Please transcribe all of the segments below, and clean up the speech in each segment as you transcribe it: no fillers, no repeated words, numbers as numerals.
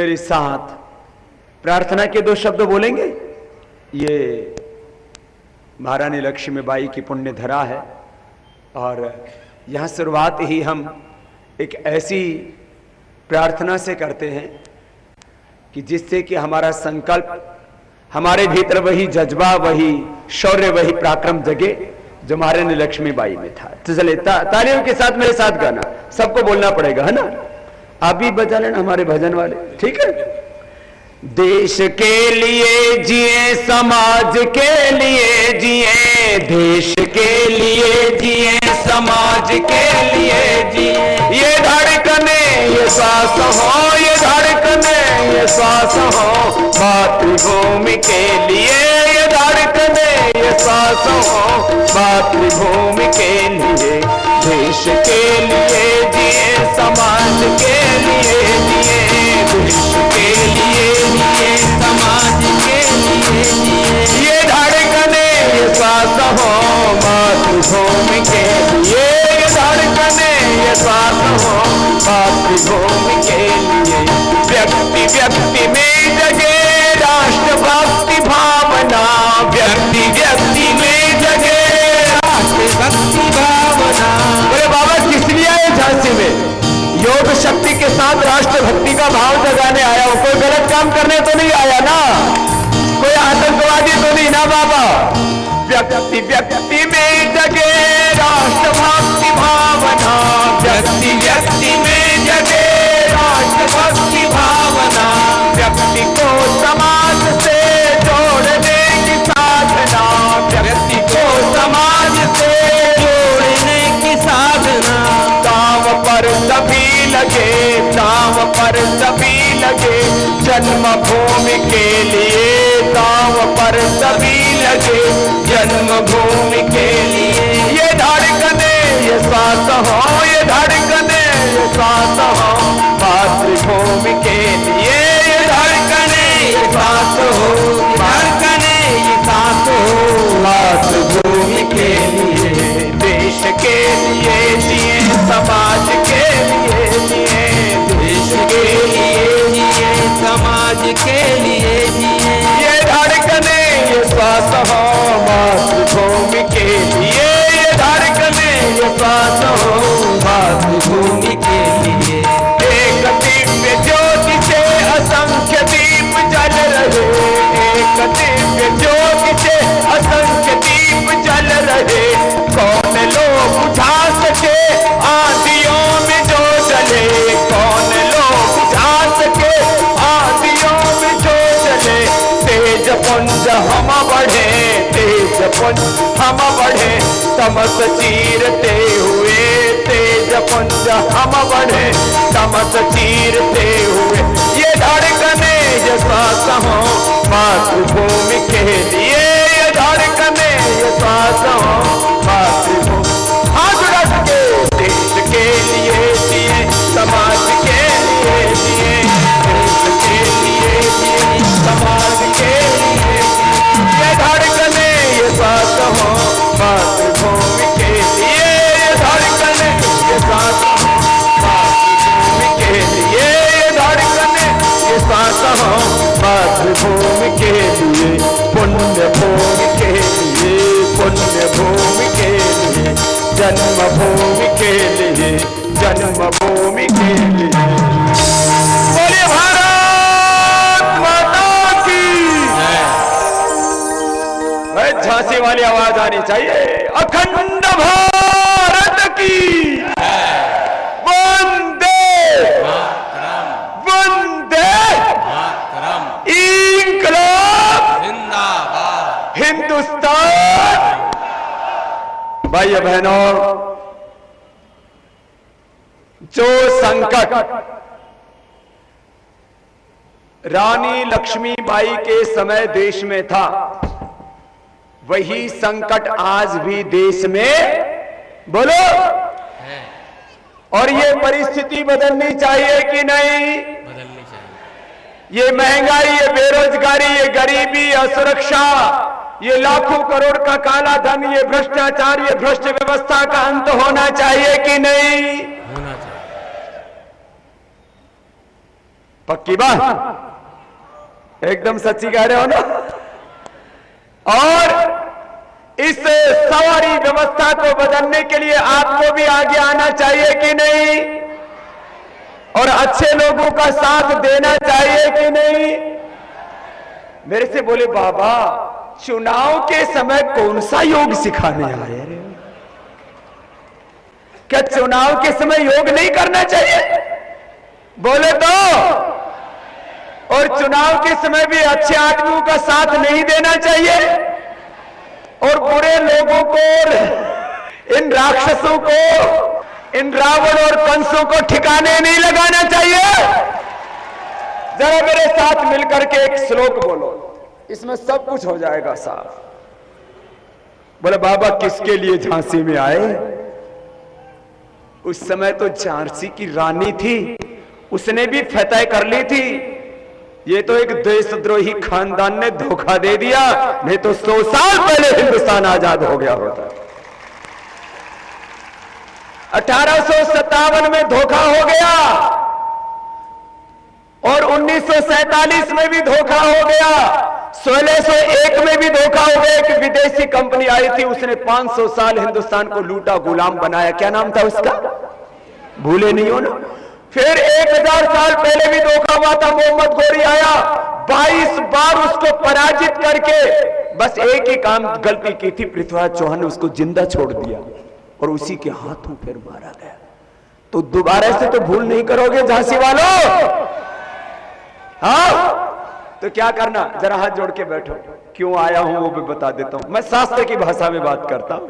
मेरे साथ प्रार्थना के 2 शब्द बोलेंगे। ये महारानी लक्ष्मीबाई की पुण्य धरा है और यहां शुरुआत ही हम एक ऐसी प्रार्थना से करते हैं कि जिससे कि हमारा संकल्प, हमारे भीतर वही जज्बा, वही शौर्य, वही पराक्रम जगे जो महारानी लक्ष्मीबाई में था। तो चले तालियों के साथ मेरे साथ गाना, सबको बोलना पड़ेगा, है ना? आप भी बजा लेना हमारे भजन वाले, ठीक है? देश के लिए जिए, समाज के लिए जिए, देश के लिए जिए, समाज के लिए जिए। ये धड़कने ये श्वास हो, ये धड़कने ये श्वास हो मातृभूमि के लिए। ये धड़कने ये श्वास हो मातृभूमि के लिए। देश के लिए जिए, समाज के लिए जिए, देश के लिए जिए, समाज के लिए जिए। ये धड़कने ये श्वास हो मातृभूमि के लिए। ये धड़कने ये श्वास हो मातृभूमि के लिए। व्यक्ति व्यक्ति में जगे राष्ट्रभक्ति भावना, व्यक्ति व्यक्ति में जगे राष्ट्रभक्ति भावना। बोले बाबा किस लिए आए झांसी में? योग शक्ति के साथ राष्ट्रभक्ति का भाव जगाने आया हो, कोई गलत काम करने तो नहीं आया ना, कोई आतंकवादी तो नहीं ना बाबा। व्यक्ति व्यक्ति में जगे राष्ट्रभक्ति भावना, व्यक्ति व्यक्ति में जगे राष्ट्रभक्ति भावना। व्यक्ति को समाज से जोड़ने की साधना, व्यक्ति को समाज से जोड़ने की साधना। दांव पर सभी लगे, दांव पर सभी लगे जन्मभूमि के लिए। दांव पर सभी लगे जन्मभूमि के लिए। ये धड़कने ये श्वास हो, ये धड़कने ये श्वास हो मातृभूमि के लिए। ये धड़कने ये श्वास हो, धड़कने ये श्वास हो मातृभूमि के लिए। देश के लिए जिए, समाज के लिए जिए, देश के लिए जिए, समाज के लिए जिए। ये धड़कने ये श्वास हो मातृभूमि के लिए। ये धड़कने ये श्वास हो मातृभूमि के लिए। एक दिव्य ज्योति से असंख्य दीप जल रहे, एक दिव्य ज्योति से असंख्य दीप जल रहे। कौन लोग बुझा सके आंधियों में जो जले, कौन लोग बुझा सके आंधियों में जो जले। तेज पुंज हम बढ़े, तेज पुंज हम बढ़े तमस चीरते हुए। तेज पुंज हम बढ़े तमस चीरते हुए। ये धड़कने ये श्वास हो मातृभूमि के लिए। ये धड़कने ये श्वास हो मातृभूमि। हाथ रख के देश के लिए जिए, समाज के लिए जिए, देश के लिए जिए, समाज के लिए जिए। ये धड़कने ये श्वास हो मातृभूमि के लिए। ये धड़कने ये श्वास हो मातृभूमि के लिए। ये धड़कने ये श्वास हो मातृभूमि के लिए। पुण्य भूमि के लिए, पुण्य भूमि के लिए, जन्मभूमि के लिए, जन्मभूमि के लिए। बोले भारत माता की जय। झांसी वाली आवाज आनी चाहिए। अखंड भारत की वंदे वंदे इंकलाब जिंदाबाद हिंदुस्तान। भाई बहनों, जो संकट रानी लक्ष्मीबाई के समय देश में था, वही संकट आज भी देश में बोलो। और ये परिस्थिति बदलनी चाहिए कि नहीं? बदलनी चाहिए। ये महंगाई, ये बेरोजगारी, ये गरीबी, असुरक्षा, ये लाखों करोड़ का काला धन, ये भ्रष्टाचार, ये भ्रष्ट व्यवस्था का अंत होना चाहिए कि नहीं? होना चाहिए। पक्की बात, एकदम सच्ची कह रहे हो ना। और इस सवारी व्यवस्था को बदलने के लिए आपको भी आगे आना चाहिए कि नहीं, और अच्छे लोगों का साथ देना चाहिए कि नहीं। मेरे से बोले बाबा चुनाव के समय कौन सा योग सिखाने आए रे, क्या चुनाव के समय योग नहीं करना चाहिए? बोले तो, और चुनाव के समय भी अच्छे आदमियों का साथ नहीं देना चाहिए, और बुरे लोगों को, इन राक्षसों को, इन रावण और कंसों को ठिकाने नहीं लगाना चाहिए। जरा मेरे साथ मिलकर के एक श्लोक बोलो, इसमें सब कुछ हो जाएगा साफ। बोले बाबा किसके लिए झांसी में आए? उस समय तो झांसी की रानी थी, उसने भी फतह कर ली थी। ये तो एक देशद्रोही खानदान ने धोखा दे दिया, नहीं तो 100 साल पहले हिंदुस्तान आजाद हो गया होता। 1857 में धोखा हो गया, और 1947 में भी धोखा हो गया, 1601 में भी धोखा हो गया। एक विदेशी कंपनी आई थी, उसने 500 साल हिंदुस्तान को लूटा, गुलाम बनाया। क्या नाम था उसका? भूले नहीं हो ना। फिर 1000 साल पहले भी धोखा हुआ था, मोहम्मद गोरी आया, 22 बार उसको पराजित करके बस एक ही काम गलती की थी, पृथ्वीराज चौहान ने उसको जिंदा छोड़ दिया और उसी के हाथों फिर मारा गया। तो दोबारा से तो भूल नहीं करोगे झांसी वालों? हाँ, तो क्या करना, जरा हाथ जोड़ के बैठो। क्यों आया हूं वो भी बता देता हूं, मैं शास्त्र की भाषा में बात करता हूं।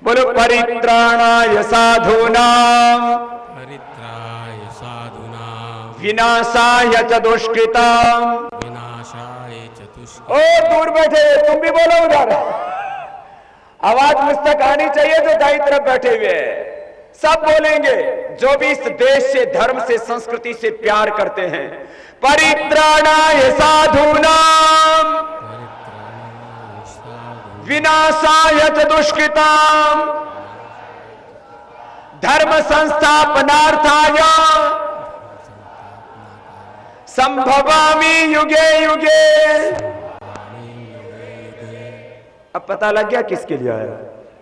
बोलो परित्राणाय साधूनां, परित्राय साधूनां, विनाशाय च दुष्कृतां, विनाशाय च दुष्कृतां। ओ दूर बैठे तुम भी बोलो उधर, आवाज मुझ तक आनी चाहिए जो दाई तरफ बैठे हुए हैं। सब बोलेंगे जो भी इस देश से, धर्म से, संस्कृति से प्यार करते हैं। परित्राणाय साधूनां, विनाशाय च दुष्कृतां, धर्म संस्थापनार्थाय संभवामि युगे युगे। अब पता लग गया किसके लिए आया,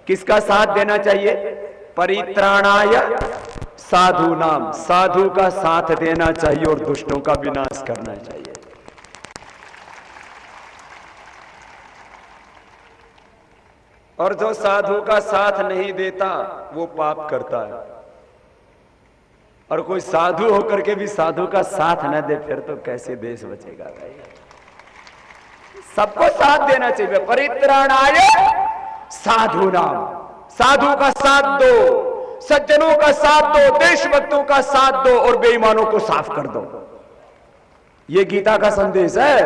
किसका साथ देना चाहिए? परित्राणाय साधूनाम, साधु का साथ देना चाहिए और दुष्टों का विनाश करना चाहिए। और जो साधु का साथ नहीं देता वो पाप करता है, और कोई साधु होकर के भी साधु का साथ न दे फिर तो कैसे देश बचेगा भाई। सबको साथ देना चाहिए। परित्राणाय साधूनाम, साधु का साथ दो, सज्जनों का साथ दो, देशभक्तों का साथ दो, और बेईमानों को साफ कर दो। ये गीता का संदेश है।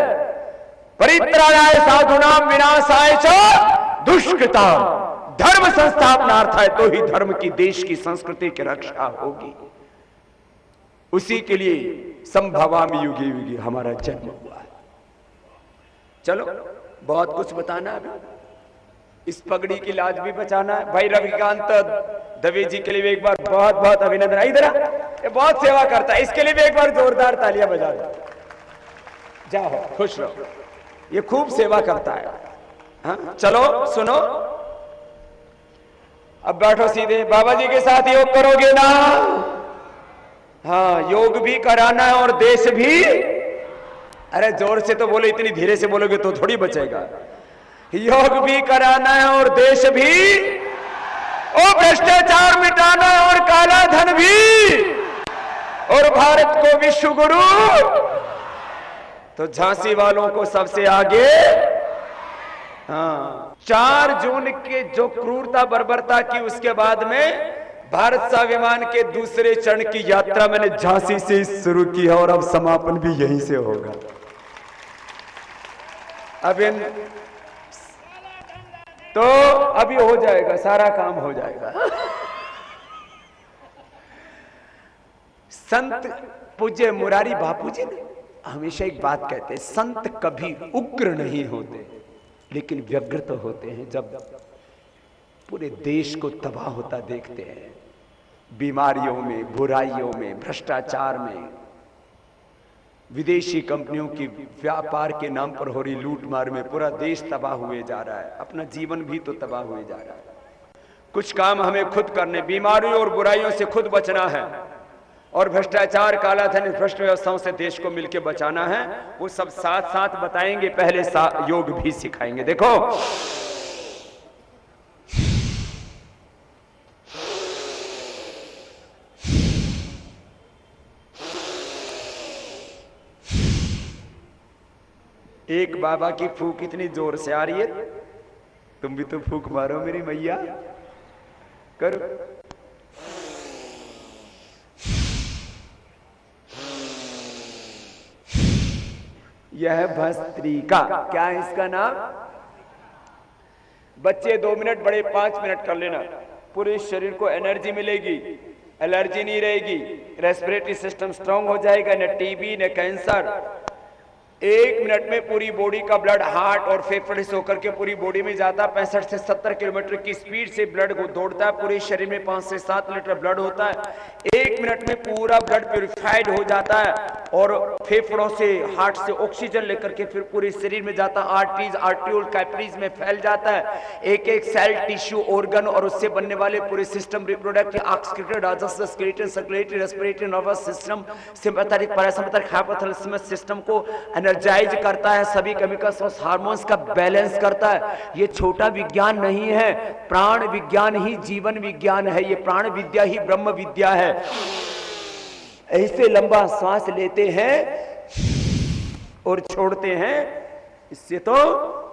परित्राणाय साधूनाम, विनाशाय च दुष्कृतां, धर्म संस्थापनार्थाय, तो ही धर्म की, देश की, संस्कृति की रक्षा होगी। उसी के लिए संभवामि युगे युगे हमारा जन्म हुआ है। चलो बहुत कुछ बताना है, इस पगड़ी की लाज भी बचाना है। भाई रविकांत दवे जी के लिए भी एक बार बहुत बहुत अभिनंदन। इधर ये बहुत सेवा करता है, इसके लिए भी एक बार जोरदार तालियां बजा दो। जाओ खुश रहो, ये खूब सेवा करता है। हाँ? चलो सुनो, अब बैठो सीधे, बाबा जी के साथ योग करोगे ना? हाँ, योग भी कराना है और देश भी। अरे जोर से तो बोलो, इतनी धीरे से बोलोगे तो थोड़ी बचेगा। योग भी कराना है और देश भी, और भ्रष्टाचार मिटाना है और काला धन भी, और भारत को विश्व गुरु। तो झांसी वालों को सबसे आगे। हाँ, 4 जून के जो क्रूरता बर्बरता की, उसके बाद में भारत स्वाभिमान के दूसरे चरण की यात्रा मैंने झांसी से शुरू की है, और अब समापन भी यहीं से होगा। अब इन तो अभी हो जाएगा, सारा काम हो जाएगा। संत पूज्य मुरारी बापू जी ने हमेशा एक बात कहते हैं, संत कभी उग्र नहीं होते लेकिन व्यग्र तो होते हैं। जब पूरे देश को तबाह होता देखते हैं, बीमारियों में, बुराइयों में, भ्रष्टाचार में, विदेशी कंपनियों की व्यापार के नाम पर हो रही लूट मार में पूरा देश तबाह हुए जा रहा है, अपना जीवन भी तो तबाह हुए जा रहा है। कुछ काम हमें खुद करने, बीमारियों और बुराइयों से खुद बचना है, और भ्रष्टाचार, काला धन, भ्रष्ट व्यवस्थाओं से देश को मिलकर बचाना है। वो सब साथ साथ बताएंगे, पहले योग भी सिखाएंगे। देखो, एक बाबा की फूंक इतनी जोर से आ रही है, तुम भी तो फूंक मारो मेरी मैया, करो। यह भस्त्रिका, क्या है इसका नाम? बच्चे 2 मिनट, बड़े 5 मिनट कर लेना, पूरे शरीर को एनर्जी मिलेगी, एलर्जी नहीं रहेगी, रेस्पिरेटरी सिस्टम स्ट्रांग हो जाएगा, न टीबी न कैंसर। 1 मिनट में पूरी बॉडी का ब्लड हार्ट और फेफड़े से होकर के पूरी बॉडी में जाता है। 65 से 70 किलोमीटर की स्पीड से ब्लड को दौड़ता है, पूरे शरीर में 5 से 7 लीटर ब्लड होता है। 1 मिनट में पूरा ब्लड प्यूरिफाइड हो जाता है और फेफड़ों से, हार्ट से ऑक्सीजन लेकर के फिर पूरे शरीर में जाता है, आर्टरीज, आर्ट्रियोल, कैपिलरीज में फैल जाता है। एक एक सेल, टिश्यू, ऑर्गन और उससे बनने वाले पूरे system, reproductive, oxidative, digestive, skeletal, circulatory, respiratory, nervous system, sympathetic, parasympathetic, hypothalamus system को एनर्जाइज करता है, सभी केमिकल्स और हार्मोन्स का बैलेंस करता है। ये छोटा विज्ञान नहीं है, प्राण विज्ञान ही जीवन विज्ञान है। ये प्राण विद्या ही ब्रह्म विद्या है। ऐसे लंबा सांस लेते हैं और छोड़ते हैं, इससे तो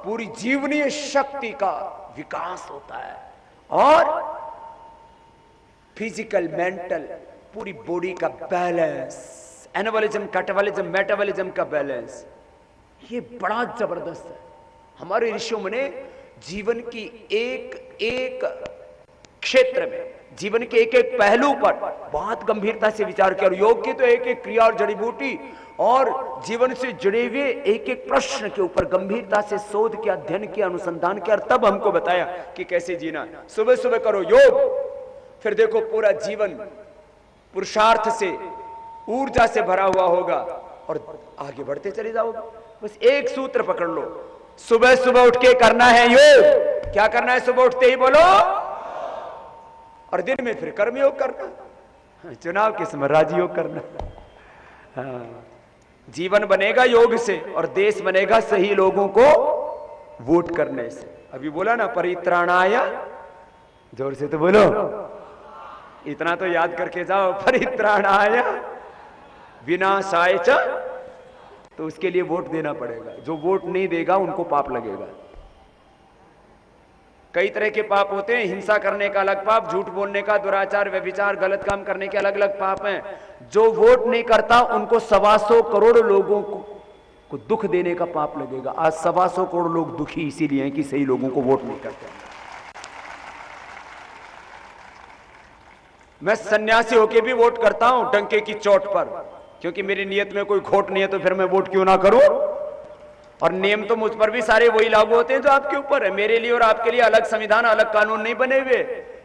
पूरी जीवनीय शक्ति का विकास होता है और फिजिकल, मेंटल, पूरी बॉडी का बैलेंस, एनाबॉलिज्म, कैटाबॉलिज्म, मेटाबॉलिज्म का बैलेंस, ये बड़ा जबरदस्त है। हमारे ऋषियों ने जीवन की एक एक क्षेत्र में, जीवन के एक एक पहलू पर बहुत गंभीरता से विचार किया। और योग की तो एक एक क्रिया और जड़ी बूटी और जीवन से जुड़े हुए एक एक प्रश्न के ऊपर गंभीरता से शोध किया, अध्ययन किया, अनुसंधान किया और तब हमको बताया कि कैसे जीना। सुबह सुबह करो योग, फिर देखो पूरा जीवन पुरुषार्थ से, ऊर्जा से भरा हुआ होगा और आगे बढ़ते चले जाओगे। बस एक सूत्र पकड़ लो, सुबह सुबह उठ के करना है योग। क्या करना है सुबह उठते ही? बोलो। और दिन में फिर कर्म योग करना, चुनाव के समय राजयोग करना। हाँ, जीवन बनेगा योग से और देश बनेगा सही लोगों को वोट करने से। अभी बोला ना, परित्राणाय, जोर से तो बोलो, इतना तो याद करके जाओ, परित्राणाय विनाशाय च। तो उसके लिए वोट देना पड़ेगा। जो वोट नहीं देगा उनको पाप लगेगा। कई तरह के पाप होते हैं, हिंसा करने का अलग पाप, झूठ बोलने का, दुराचार, व्यभिचार, गलत काम करने के अलग अलग पाप हैं। जो वोट नहीं करता उनको 125 करोड़ लोगों को दुख देने का पाप लगेगा। आज 125 करोड़ लोग दुखी इसीलिए हैं कि सही लोगों को वोट नहीं करते। मैं सन्यासी होके भी वोट करता हूं डंके की चोट पर, क्योंकि मेरी नियत में कोई खोट नहीं है, तो फिर मैं वोट क्यों ना करूं। और नियम तो मुझ पर भी सारे वही लागू होते हैं जो आपके ऊपर है। मेरे लिए और आपके लिए अलग संविधान, अलग कानून नहीं बने हुए।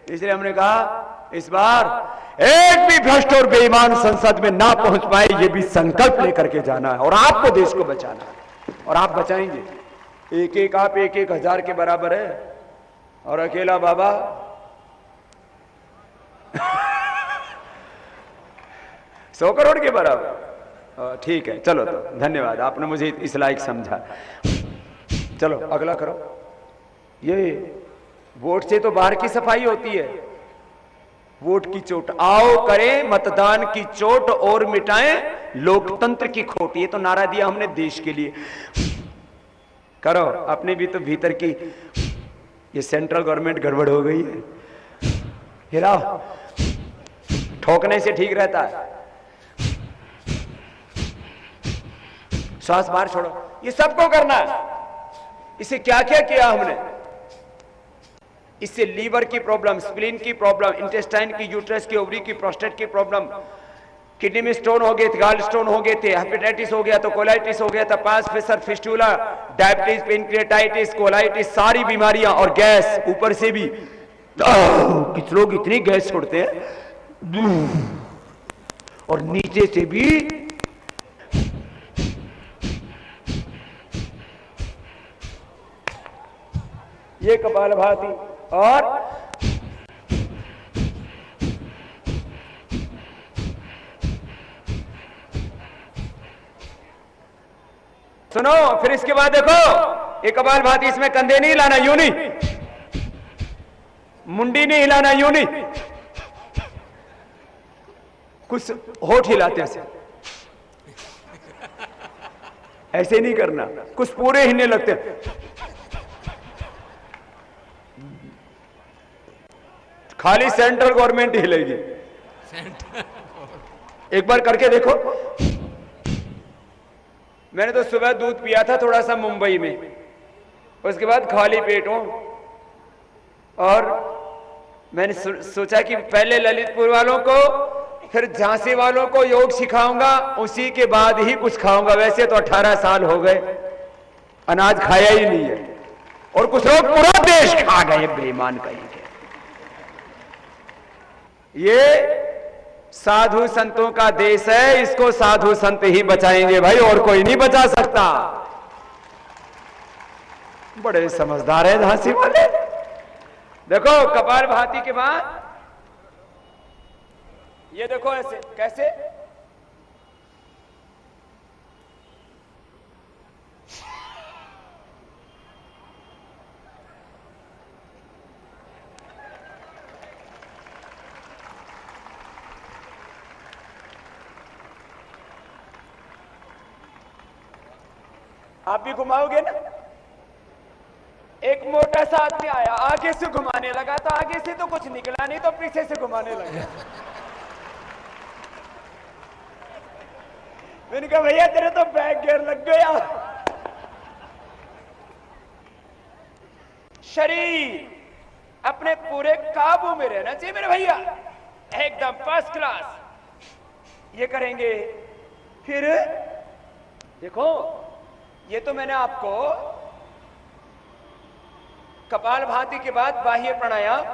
इसलिए हमने कहा इस बार एक भी भ्रष्ट और बेईमान संसद में ना पहुंच पाए, ये भी संकल्प लेकर के जाना है और आपको देश को बचाना है और आप बचाएंगे। एक एक आप 1-1 हजार के बराबर है और अकेला बाबा 100 करोड़ के बराबर। ठीक है, चलो, तो धन्यवाद, आपने मुझे इस लायक समझा। चलो अगला करो। ये वोट से तो बाहर की सफाई होती है, वोट की चोट। आओ करें मतदान की चोट और मिटाएं लोकतंत्र की खोट। ये तो नारा दिया हमने देश के लिए। करो अपने भी तो भीतर की। ये सेंट्रल गवर्नमेंट गड़बड़ हो गई है, हिलाओ, ठोकने से ठीक रहता है। श्वास बाहर छोड़ो, ये सबको करना है। इसे क्या क्या किया हमने? इससे लीवर की प्रॉब्लम, स्प्लीन की प्रॉब्लम, इंटेस्टाइन की, यूट्रस की, ओवरी की, प्रोस्टेट की प्रॉब्लम, किडनी में स्टोन हो गए थे, गाल स्टोन हो गए थे, हेपेटाइटिस हो गया, तो कोलाइटिस हो गया था, पास fissure, fistula, diabetes, pancreatitis, colitis, सारी बीमारियां और गैस ऊपर से भी। कुछ लोग इतनी गैस छोड़ते हैं और नीचे से भी ये कपालभाति। और सुनो, फिर इसके बाद देखो, ये कपालभाति, इसमें कंधे नहीं हिलाना, यूं नहीं, मुंडी नहीं हिलाना, यूं नहीं, कुछ होठ हिलाते हैं ऐसे नहीं करना, कुछ पूरे हिलने लगते हैं। खाली सेंट्रल गवर्नमेंट हिलेगी। एक बार करके देखो। मैंने तो सुबह दूध पिया था थोड़ा सा मुंबई में, उसके बाद खाली पेट हूं, और मैंने सोचा कि पहले ललितपुर वालों को फिर झांसी वालों को योग सिखाऊंगा, उसी के बाद ही कुछ खाऊंगा। वैसे तो 18 साल हो गए अनाज खाया ही नहीं है, और कुछ लोग पूरा देश खा गए, बेईमान कहेंगे। ये साधु संतों का देश है, इसको साधु संत ही बचाएंगे भाई, और कोई नहीं बचा सकता। बड़े समझदार है झांसी वाले। देखो कपालभाति के बाद ये देखो ऐसे, कैसे आप भी घुमाओगे ना। एक मोटा सा आदमी आया, आगे से घुमाने लगा, तो आगे से तो कुछ निकला नहीं, तो पीछे से घुमाने लगा। मैंने कहा भैया तेरे तो बैक गियर लग गया। शरीर अपने पूरे काबू में रहना चाहिए मेरे भैया, एकदम फर्स्ट क्लास। ये करेंगे। फिर देखो, ये तो मैंने आपको कपालभाति के बाद बाह्य प्राणायाम,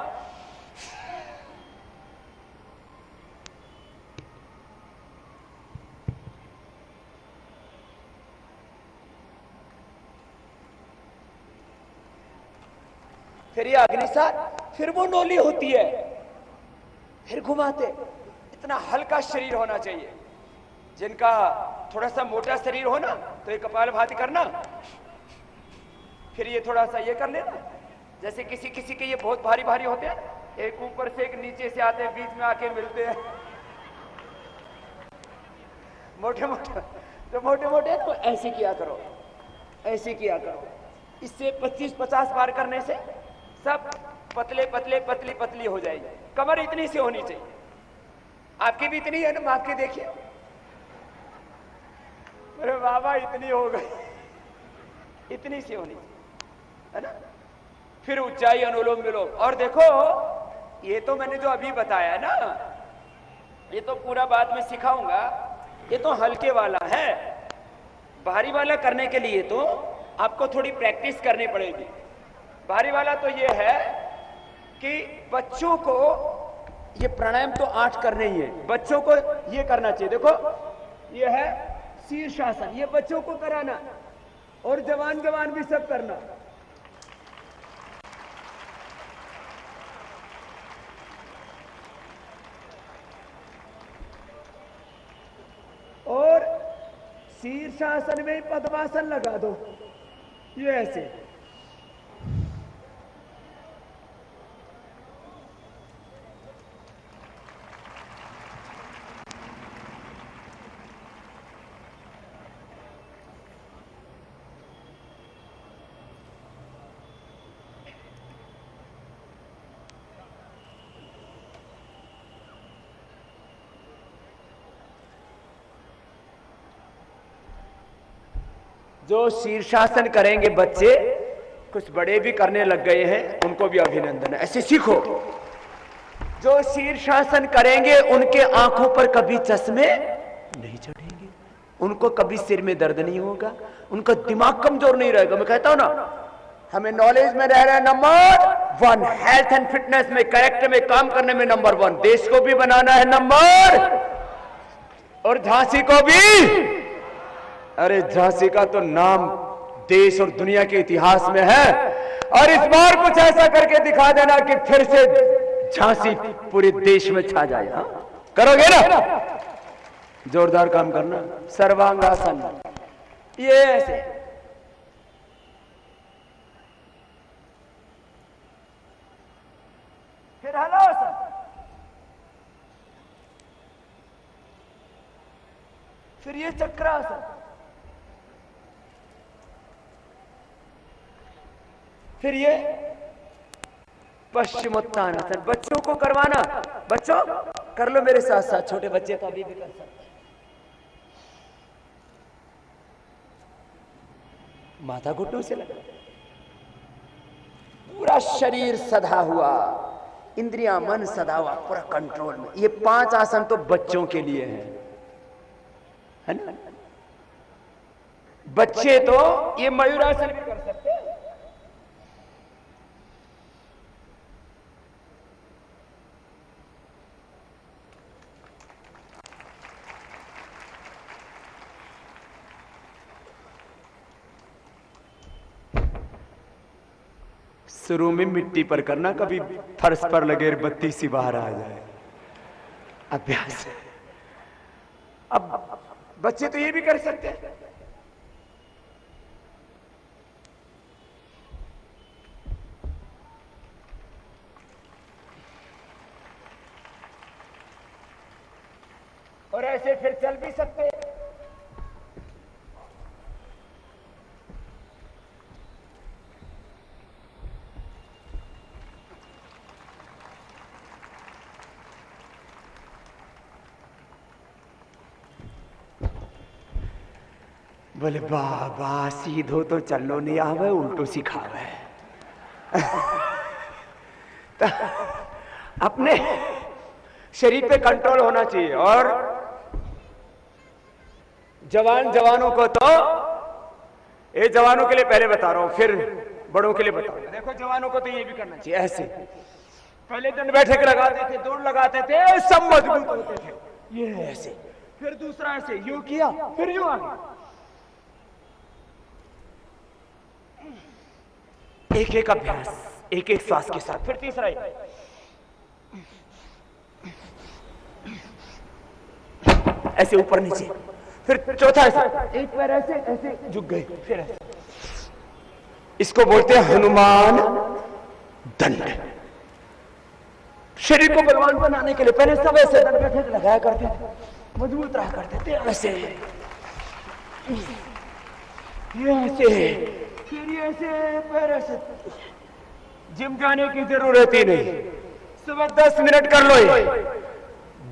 फिर ये अग्निसार, फिर वो नोली होती है, फिर घुमाते। इतना हल्का शरीर होना चाहिए। जिनका थोड़ा सा मोटा शरीर हो ना, तो ये कपालभाति करना, फिर ये थोड़ा सा ये कर लेना। जैसे किसी किसी के ये बहुत भारी भारी होते हैं, एक ऊपर से एक नीचे से आते हैं, बीच में आके मिलते हैं। मोटे मोटे तो मोटे मोटे तो ऐसे किया करो, ऐसे किया करो। इससे 25-50 बार करने से सब पतले पतले पतली पतली हो जाएगी। कमर इतनी सी होनी चाहिए। आपकी भी इतनी है ना, माप के देखिए। अरे बाबा इतनी हो गई, इतनी सी होनी है ना। फिर ऊंचाई, अनुलोम विलोम। और देखो, ये तो मैंने जो अभी बताया ना, ये तो पूरा बाद में सिखाऊंगा। ये तो हल्के वाला है। भारी वाला करने के लिए तो आपको थोड़ी प्रैक्टिस करनी पड़ेगी। भारी वाला तो ये है कि बच्चों को ये प्राणायाम तो 8 करने ही है, बच्चों को ये करना चाहिए। देखो ये है शीर्षासन, ये बच्चों को कराना, और जवान जवान भी सब करना। और शीर्षासन में पद्मासन लगा दो, ये ऐसे। जो शीर्षासन करेंगे बच्चे, कुछ बड़े भी करने लग गए हैं, उनको भी अभिनंदन है। ऐसे सीखो। जो शीर्षासन करेंगे उनके आंखों पर कभी चश्मे नहीं चढ़ेंगे, उनको कभी सिर में दर्द नहीं होगा, उनका दिमाग कमजोर नहीं रहेगा। मैं कहता हूं ना, हमें नॉलेज में रह रहे हैं नंबर 1, हेल्थ एंड फिटनेस में, कैरेक्टर में काम करने में नंबर 1, देश को भी बनाना है नंबर, और झांसी को भी। अरे झांसी का तो नाम देश और दुनिया के इतिहास में है। और इस बार कुछ ऐसा करके दिखा देना कि फिर से झांसी पूरे देश में छा जाए। हाँ? करोगे ना? जोरदार काम करना। सर्वांगासन, ये ऐसे, फिर हलासन, फिर ये चक्रासन, फिर ये पश्चिमोत्तानासन। बच्चों को करवाना, बच्चों कर लो मेरे साथ साथ, छोटे बच्चे तो अभी भी कर सकते हैं। माथा घुटनों से लगा, पूरा शरीर सधा हुआ, इंद्रियां मन सधा हुआ, पूरा कंट्रोल में। ये 5 आसन तो बच्चों के लिए है ना? बच्चे तो ये मयूरासन भी कर सकते हैं। शुरू में मिट्टी पर करना, कभी फर्श पर लगे बत्ती सी बाहर आ जाए। अभ्यास। अब बच्चे तो ये भी कर सकते हैं। और ऐसे फिर चल भी सकते हैं। बोले बाबा सीधो तो चलो नहीं आवे, उल्टो सिखावे। तो अपने शरीर पे कंट्रोल होना चाहिए। और जवानों को तो, ये जवानों के लिए पहले बता रहा हूं, फिर बड़ों के लिए बता रहा हूं। देखो जवानों को तो ये भी करना चाहिए। ऐसे पहले दंड बैठक लगाते थे, दौड़ लगाते थे, सब मजबूत होते थे। ये ऐसे, फिर दूसरा ऐसे, यूं किया, फिर यूं आगे, एक एक अभ्यास, एक एक श्वास के साथ। फिर तीसरा ऐसे ऊपर नीचे, फिर चौथा ऐसे, एक पैर ऐसे ऐसे झुक गए, फिर ऐसे। इसको बोलते हैं हनुमान दंड। शरीर को बलवान बनाने के लिए पहले सब ऐसे दंड बैठे लगाया करते थे, मजबूत रहा करते थे। ऐसे ये ऐसे, फिर ये ऐसे, पैर ऐसे। जिम जाने की जरूरत ही नहीं, सुबह 10 मिनट कर लो। ये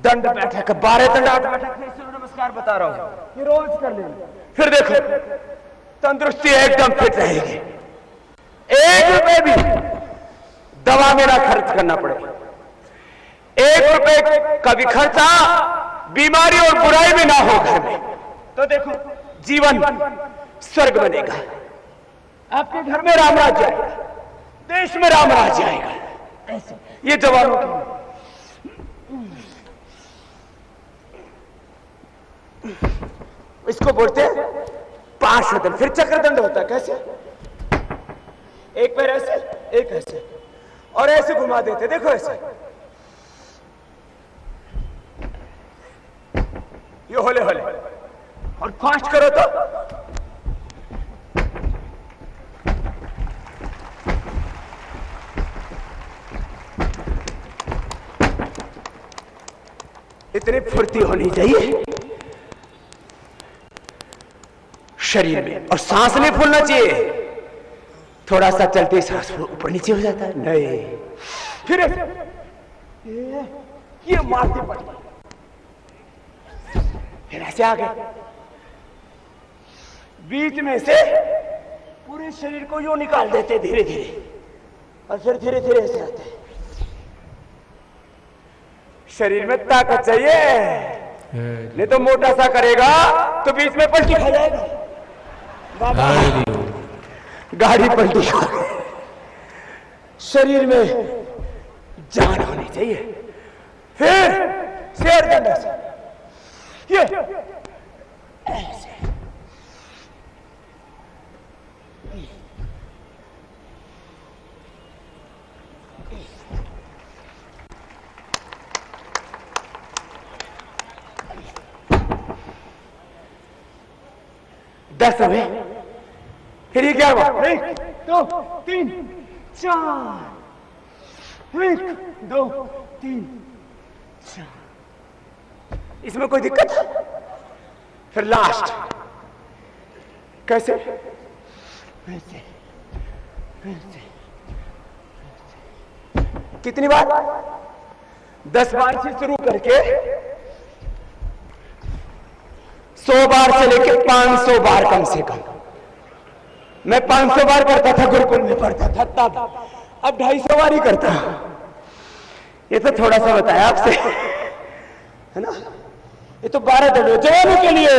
दंड बैठक, 12 दंड 8 बैठक, सूर्य नमस्कार बता रहा हूं, ये रोज कर लेना। फिर देखो तंदुरुस्ती एकदम फिट रहेगी। 1 रुपए भी दवा में ना खर्च करना पड़ेगा। 1 रुपए का भी खर्चा बीमारी और बुराई में ना हो घर में, तो देखो जीवन स्वर्ग बनेगा। आपके घर में राम राज्य आएगा, देश में राम राज्य आएगा। ऐसे ये जवानों की। इसको बोलते हैं पार्श्वदंड। फिर चक्रदंड होता है। कैसे? एक पैर ऐसे, एक ऐसे, और ऐसे घुमा देते। देखो ऐसे, ये होले होले, और फास्ट करो तो इतनी फुर्ती होनी चाहिए शरीर में। और सांस नहीं फूलना चाहिए। थोड़ा सा चलते सांस ऊपर नीचे हो जाता है। नहीं, फिर ये मारते पड़ते, फिर ऐसे आगे, बीच में से पूरे शरीर को यूं निकाल देते धीरे धीरे, और फिर धीरे धीरे ऐसे आते। शरीर में ताकत चाहिए, नहीं तो मोटा सा करेगा तो बीच में पलटी खा जाएगा। बाबा गाड़ी पलटी खा गई। शरीर में जान होनी चाहिए। फिर शेर दंड से ये ऐसे, 10 हो गए। फिर ये क्या हुआ? 1 2 3 4, 1 2 3 4। इसमें कोई दिक्कत? फिर लास्ट कैसे? ऐसे, ऐसे। कितनी बार? 10 बार से शुरू करके 100 बार से लेके 500 बार कम से कम। मैं 500 बार करता था, गुरुकुल में पढ़ता था तब, अब 250 बार ही करता हूं। ये तो थोड़ा सा बताया आपसे, है ना? ये तो 12 दलों जवानों के लिए,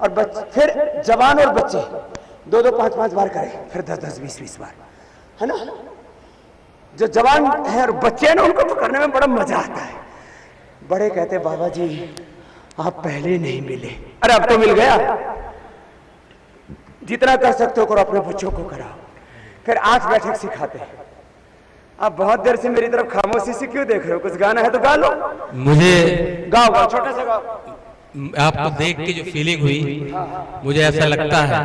और बच्चे फिर जवान और बच्चे 2-2 5-5 बार करें, फिर 10-10 20-20 बार, है ना? जो जवान है और बच्चे हैं ना, उनको तो करने में बड़ा मजा आता है। बड़े कहते बाबा जी आप पहले नहीं मिले। अरे अब तो मिल गया। जितना कर सकते हो करो, अपने बच्चों को कराओ। फिर 8 बैठक सिखाते हैं। आप बहुत देर से मेरी तरफ खामोशी से क्यों देख रहे हो? कुछ गाना है तो गा लो। मुझे गाओ गाओ, छोटा सा गाओ। आपको देख के जो फीलिंग हुई, मुझे ऐसा लगता है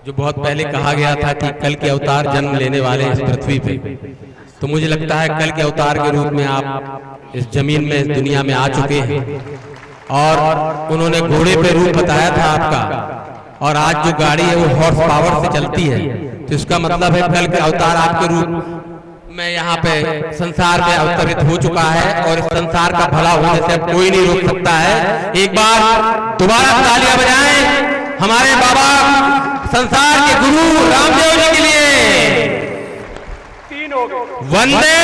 जो बहुत पहले कहा गया था कि कल के अवतार जन्म लेने वाले इस पृथ्वी पे, तो मुझे लगता है कल के अवतार के रूप में आप इस जमीन में, इस दुनिया में आ चुके हैं। और उन्होंने घोड़े पे रूप बताया था आपका, और आज जो गाड़ी है वो हॉर्स पावर से चलती है, तो इसका मतलब है कल के अवतार आपके रूप में यहाँ पे संसार में अवतरित हो चुका है, और इस संसार का भला होने से अब कोई नहीं रोक सकता है। एक बार दोबारा तालियां बजाएं हमारे बाबा संसार के गुरु रामदेव जी के लिए। 3 हो गए। वंदे